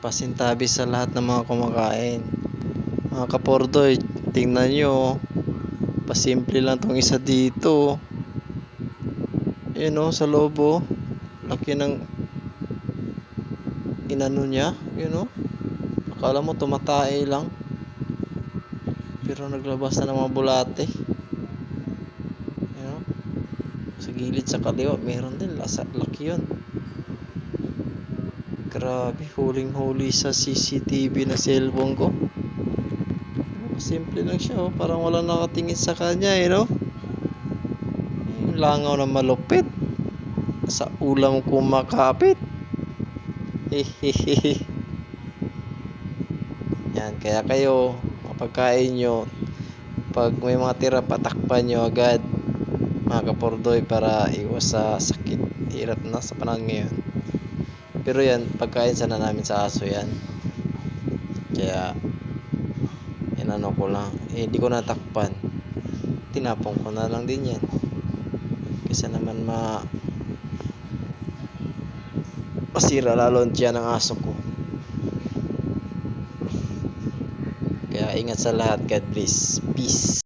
pasintabi sa lahat ng mga kumakain. Mga kapordoy, tingnan nyo, pasimple lang tong isa dito. Yun o, sa loob o, laki ng inano niya, yun o. Akala mo tumatay lang, pero naglabas na ng mga bulate. Yun o. Sa gilid sa kaliwa, meron din, laki yun. Grabe, huling-huli sa CCTV na cellphone ko. Simple lang siya, oh. Parang walang nakatingin sa kanya, no? Yung langaw na malupit. Sa ulam kumakapit. Hehehe. Yan, kaya kayo, mapagkain nyo, pag may mga tira, patakpan nyo agad, mga kapordoy, para iwas sa sakit. Hirap na sa panahon ngayon. Pero yan, pagkain sana namin sa aso yan. Kaya inano ko lang, hindi ko natakpan, tinapon ko na lang din yan kasi naman masira lalo siya ng aso ko. Kaya ingat sa lahat, God bless, peace.